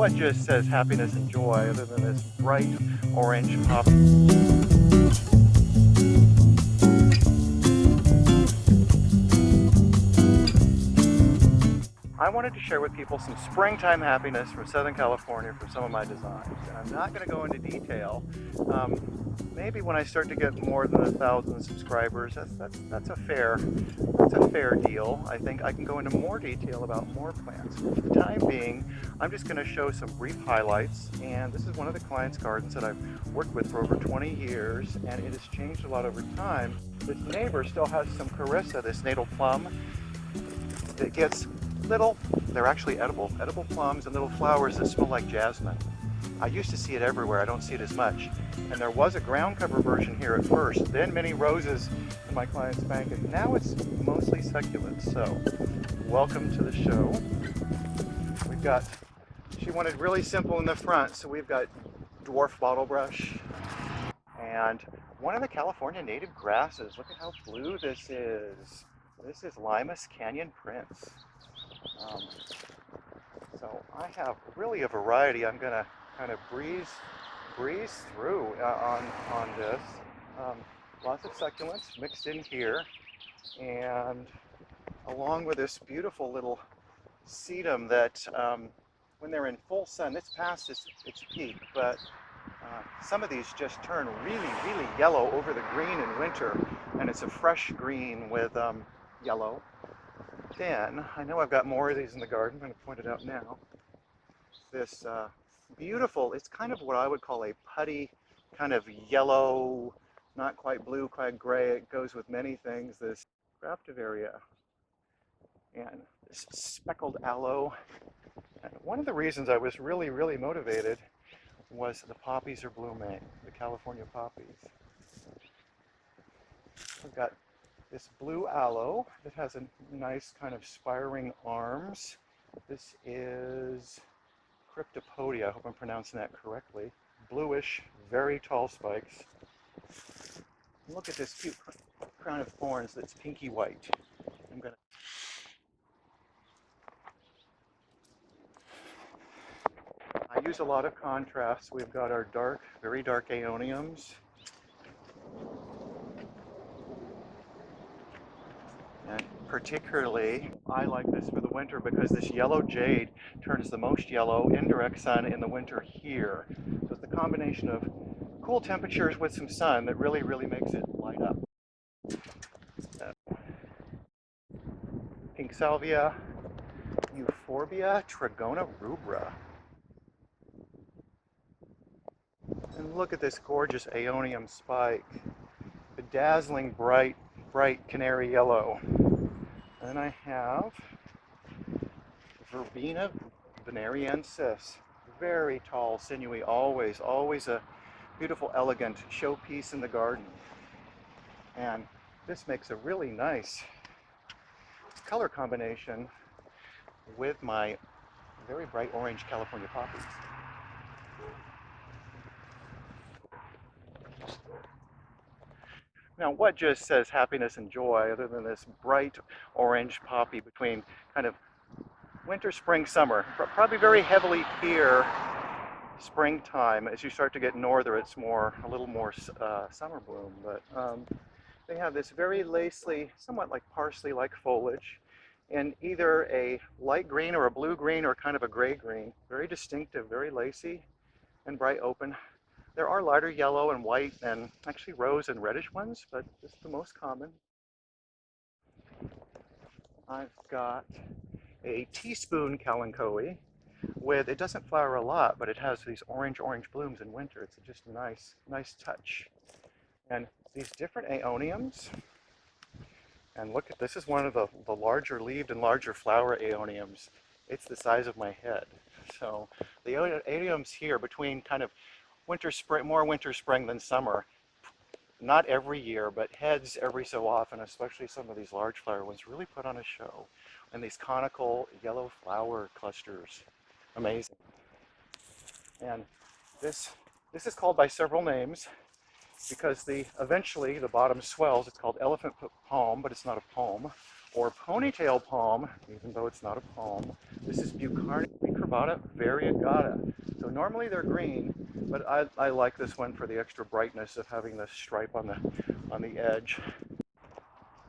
what just says happiness and joy other than this bright orange pop? I wanted to share with people some springtime happiness from Southern California for some of my designs. And I'm not going to go into detail. Maybe when I start to get more than 1,000 subscribers, that's a fair deal. I think I can go into more detail about more plants. For the time being, I'm just going to show some brief highlights. And this is one of the clients' gardens that I've worked with for over 20 years, and it has changed a lot over time. This neighbor still has some Carissa, this natal plum, that gets they're actually edible plums and little flowers that smell like jasmine. I used to see it everywhere. I don't see it as much. And there was a ground cover version here at first, then many roses in my client's bank, and now it's mostly succulents. So welcome to the show. She wanted really simple in the front, so we've got dwarf bottle brush and one of the California native grasses. Look at how blue this is. This is Limas Canyon Prince. So I have really a variety. I'm gonna kind of breeze through on this. Lots of succulents mixed in here, and along with this beautiful little sedum that when they're in full sun, it's past its peak, but some of these just turn really yellow over the green in winter, and it's a fresh green with yellow. Then, I know I've got more of these in the garden, I'm going to point it out now. This beautiful, it's kind of what I would call a putty, kind of yellow, not quite blue, quite gray. It goes with many things. This Graftivaria and this speckled aloe. And one of the reasons I was really motivated was the poppies are blooming, the California poppies. We've got this blue aloe that has a nice kind of spiring arms. This is Cryptopodia, I hope I'm pronouncing that correctly. Bluish, very tall spikes. Look at this cute crown of thorns that's pinky white. I use a lot of contrast. We've got our very dark aeoniums. And particularly, I like this for the winter because this yellow jade turns the most yellow in direct sun in the winter here. So it's the combination of cool temperatures with some sun that really makes it light up. Pink salvia, euphorbia, trigona rubra. And look at this gorgeous aeonium spike. Bedazzling bright canary yellow. Then I have Verbena veneriensis. Very tall, sinewy, always a beautiful, elegant showpiece in the garden. And this makes a really nice color combination with my very bright orange California poppies. Now, what just says happiness and joy other than this bright orange poppy between kind of winter, spring, summer? Probably very heavily here springtime. As you start to get norther, it's a little more summer bloom. But they have this very lacely, somewhat like parsley-like foliage, in either a light green or a blue green or kind of a gray green. Very distinctive, very lacy and bright open. There are lighter yellow and white and actually rose and reddish ones, but this is the most common. I've got a teaspoon kalanchoe with, it doesn't flower a lot, but it has these orange blooms in winter. It's just a nice touch. And these different aeoniums, and look at, this is one of the larger leaved and larger flower aeoniums. It's the size of my head. So the aeoniums here between kind of winter, spring, more winter, spring than summer. Not every year, but heads every so often, especially some of these large flower ones, really put on a show. And these conical yellow flower clusters, amazing. And this is called by several names because eventually the bottom swells. It's called elephant palm, but it's not a palm. or ponytail palm, even though it's not a palm. This is Bucarnia crevata variegata. So normally they're green, but I like this one for the extra brightness of having the stripe on the edge.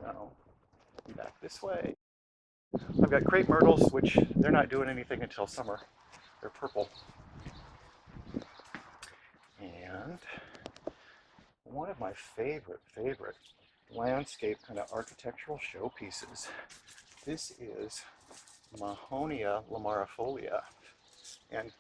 So back this way. I've got crepe myrtles, which they're not doing anything until summer. They're purple. And one of my favorite landscape kind of architectural showpieces. This is Mahonia lamarifolia. And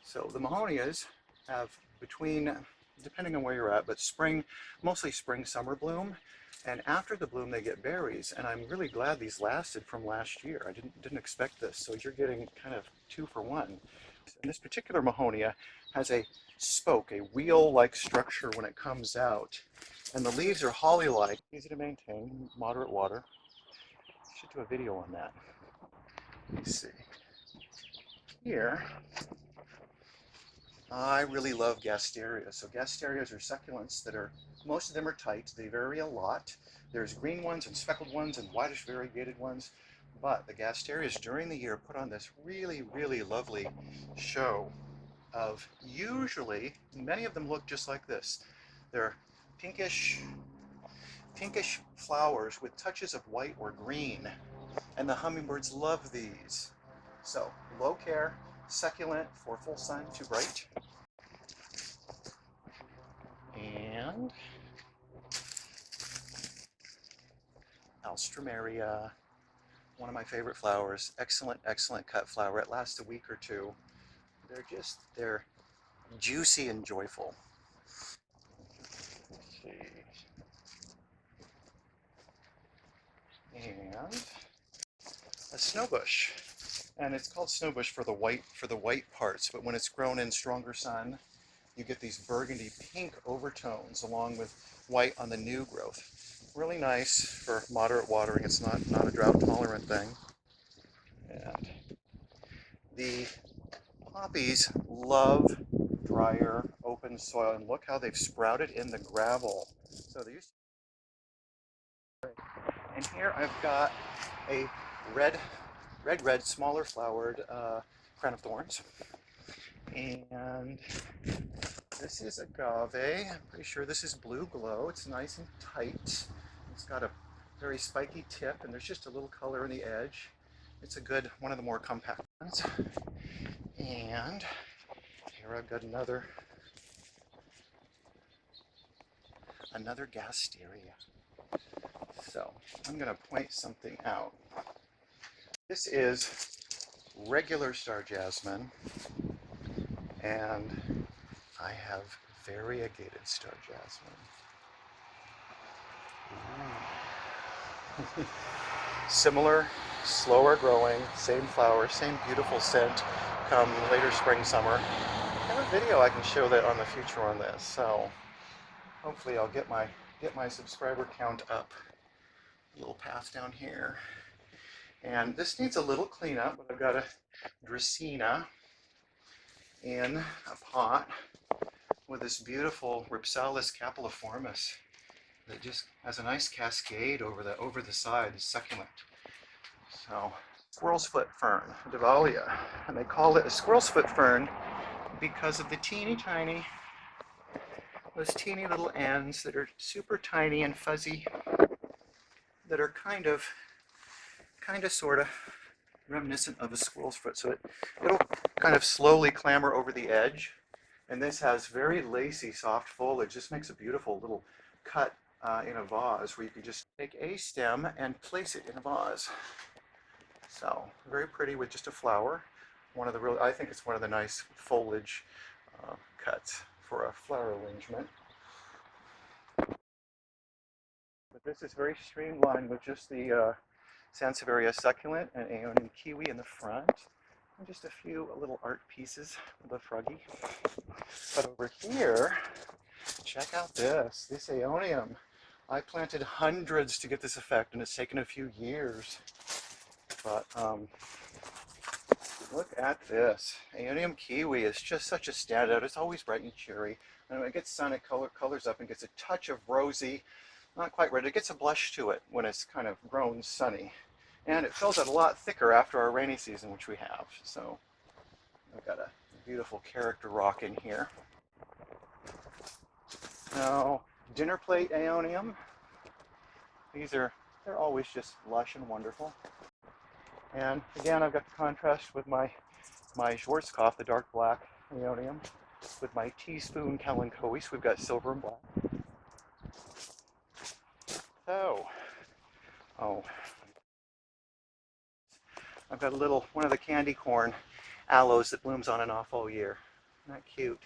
so the Mahonias have between, depending on where you're at, but spring, mostly spring, summer bloom. And after the bloom, they get berries. And I'm really glad these lasted from last year. I didn't expect this. So you're getting kind of 2 for 1. And this particular Mahonia has a spoke, a wheel-like structure when it comes out. And the leaves are holly-like, easy to maintain, moderate water. Should do a video on that. Let me see. Here, I really love gasterias. So gasterias are succulents that are, most of them are tight. They vary a lot. There's green ones and speckled ones and whitish variegated ones. But the gasterias during the year put on this really, really lovely show of, usually, many of them look just like this. They're pinkish flowers with touches of white or green. And the hummingbirds love these. So low care, succulent for full sun, too bright. And Alstroemeria, one of my favorite flowers. Excellent, excellent cut flower. It lasts a week or two. They're juicy and joyful. Let's see. And a snowbush. And it's called snowbush for the white parts, but when it's grown in stronger sun, you get these burgundy pink overtones along with white on the new growth. Really nice for moderate watering. It's not a drought tolerant thing. And the poppies love drier, open soil, and look how they've sprouted in the gravel. So they used to... And here I've got a red, smaller flowered crown of thorns. And this is agave. I'm pretty sure this is blue glow. It's nice and tight. It's got a very spiky tip, and there's just a little color in the edge. It's a good, one of the more compact ones. And here I've got another gasteria. So I'm going to point something out. This is regular star jasmine, and I have variegated star jasmine. Similar, slower growing, same flower, same beautiful scent come later spring, summer. I have a video I can show that on the future on this, so hopefully I'll get my subscriber count up. A little path down here. And this needs a little cleanup, but I've got a Dracaena in a pot with this beautiful Ripsalis capilliformis that just has a nice cascade over the side, succulent. So, squirrel's foot fern, Divalia, and they call it a squirrel's foot fern because of the those teeny little ends that are super tiny and fuzzy, that are kind of sort of reminiscent of a squirrel's foot. So it'll kind of slowly clamber over the edge, and this has very lacy, soft foliage. This makes a beautiful little cut in a vase where you can just take a stem and place it in a vase. So very pretty with just a flower. I think it's one of the nice foliage cuts for a flower arrangement. But this is very streamlined with just the Sansevieria succulent and Aeonium kiwi in the front. And just a few little art pieces of the froggy. But over here, check out this Aeonium. I planted hundreds to get this effect, and it's taken a few years. But look at this. Aeonium kiwi is just such a standout. It's always bright and cheery. And when it gets sun, it colors up and gets a touch of rosy, not quite red. It gets a blush to it when it's kind of grown sunny. And it fills out a lot thicker after our rainy season, which we have. So I've got a beautiful character rock in here. Now, dinner plate aeonium. They're always just lush and wonderful. And again, I've got the contrast with my Schwarzkopf, the dark black aeonium, with my teaspoon Kalanchoe. So we've got silver and black. So, I've got one of the candy corn aloes that blooms on and off all year. Isn't that cute?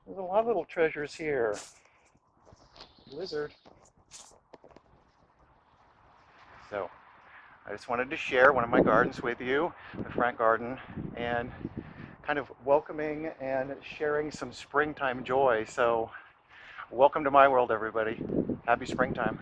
There's a lot of little treasures here. Lizard. So, I just wanted to share one of my gardens with you, the front garden, and kind of welcoming and sharing some springtime joy. So, welcome to my world, everybody. Happy springtime.